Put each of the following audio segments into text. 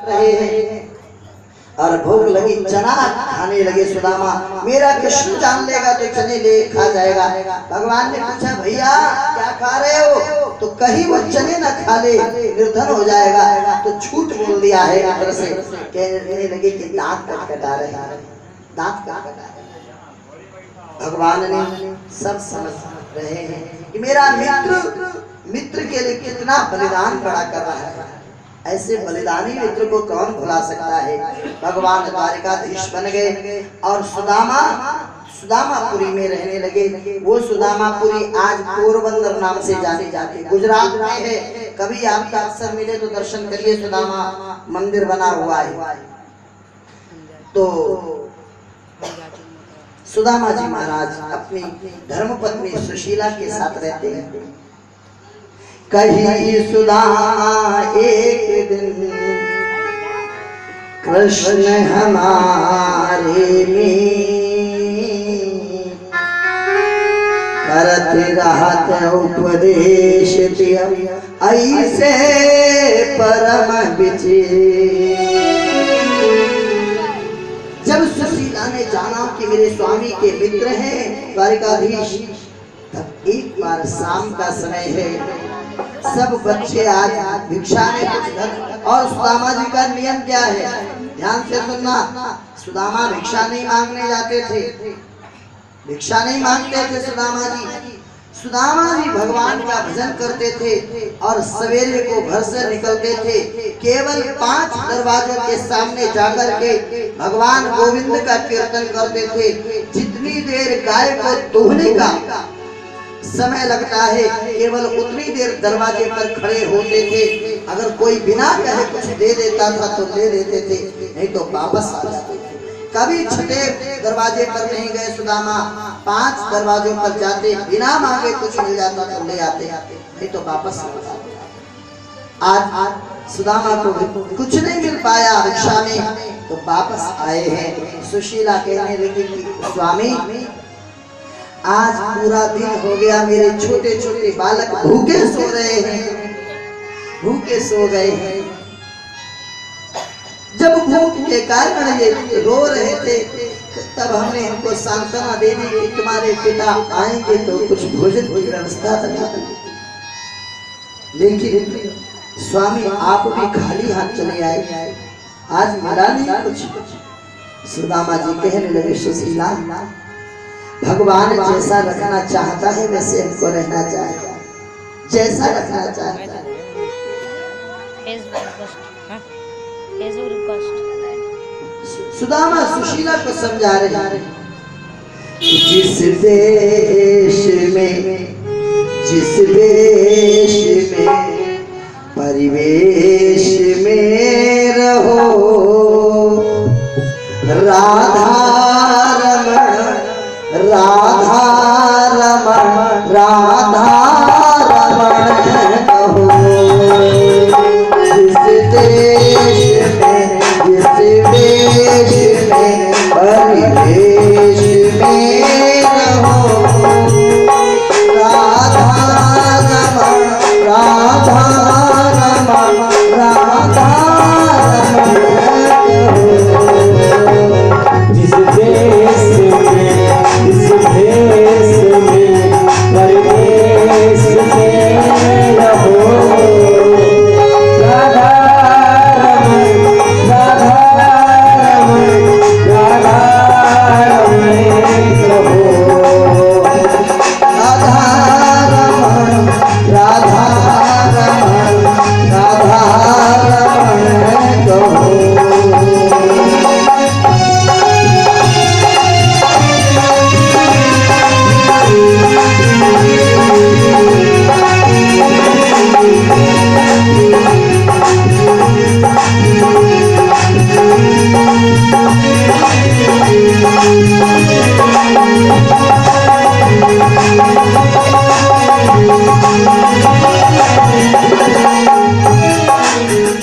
रहे हैं और भूख लगी चना खाने लगे सुदामा। मेरा कृष्ण जान लेगा तो चने ले खा जाएगा। भगवान ने पूछा भैया क्या खा रहे हो, तो कहीं वो चने न खा ले निर्धन हो जाएगा। तो झूठ बोल दिया है अंदर से। कहने लगे कि दांत कटा रहे हैं, दांत कटा रहे। भगवान ने सब समझ रहे हैं कि मेरा मित्र के लिए कितना बलिदान खड़ा कर रहा है। ऐसे बलिदानी मित्र को कौन भुला सकता है। भगवान द्वारिकाधीश बन गए और सुदामापुरी में रहने लगे। वो सुदामापुरी आज पोरबंदर नाम से जाने जाते, गुजरात में है। कभी आपका अवसर मिले तो दर्शन करिए, सुदामा मंदिर बना हुआ है। तो सुदामा जी महाराज अपनी धर्मपत्नी सुशीला के साथ रहते हैं। कही सुदामा एक दिन कृष्ण हमारे में करत रहत उपदेश ऐसे परम विचे। जब सुशीला ने जाना कि मेरे स्वामी के मित्र हैं द्वारिकाधीश, तब एक बार शाम का समय है, सब बच्चे आज भिक्षा में कुछ धन। और सुदामा जी का नियम क्या है, ध्यान से सुनना। सुदामा भिक्षा नहीं मांगने जाते थे, भिक्षा नहीं मांगते थे सुदामा जी। सुदामा जी भगवान का भजन करते थे और सवेरे को घर से निकलते थे। केवल 5 दरवाजों के सामने जाकर के भगवान गोविंद का कीर्तन करते थे। जितनी देर गाय को दूहने का समय लगता है, केवल उतनी देर दरवाजे पर खड़े होते थे। अगर कोई बिना कहे कुछ दे देता था तो दे देते थे, नहीं तो वापस आ जाते थे। कभी 6 दरवाजे पर नहीं गए सुदामा, 5 दरवाजों पर जाते, बिना मांगे कुछ मिल जाता तो ले आते, नहीं तो वापस आ जाते। आज सुदामा को कुछ नहीं मिल पाया भिक्षा में, तो वापस आए हैं। सुशीला कहने लगी कि स्वामी आज पूरा दिन हो गया, मेरे छोटे छोटे बालक भूखे सो रहे हैं, भूखे सो गए हैं। जब भूख के कारण ये रो रहे थे, तब हमने इनको सांत्वना दे दी कि तुम्हारे पिता आएंगे तो कुछ भोजन की व्यवस्था करा। लेकिन स्वामी आप भी खाली हाथ चले आए, आज मिला नहीं कुछ। सुदामा जी कहने लगे सुशीला, भगवान जैसा रखना चाहता है वैसे हमको रहना चाहेगा, जैसा रखना चाहता है। सुदामा सुशीला को समझा रहे जिस देश में जिस वेश में परिवेश में रहो, राधा रमण राधा रमण राधा रमण कहो। जिस देश में जिस वेश में परिवेश में रहो, राधा रमण राधा रमण राधा रमण कहो। जिस देश में जिस देश में परिवेश में रहो, राधा रमण राधा रमण राधा रमण कहो। राधा रमण राधा रमण राधा रमण कहो।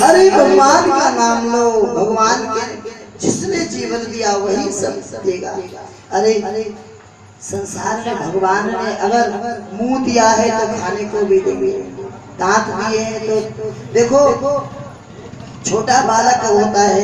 अरे भगवान का नाम लो, भगवान के जिसने जीवन दिया वही सब देगा। अरे संसार में भगवान ने अगर मुंह दिया है तो खाने को भी देंगे, दांत दिए हैं तो देखो छोटा बालक होता है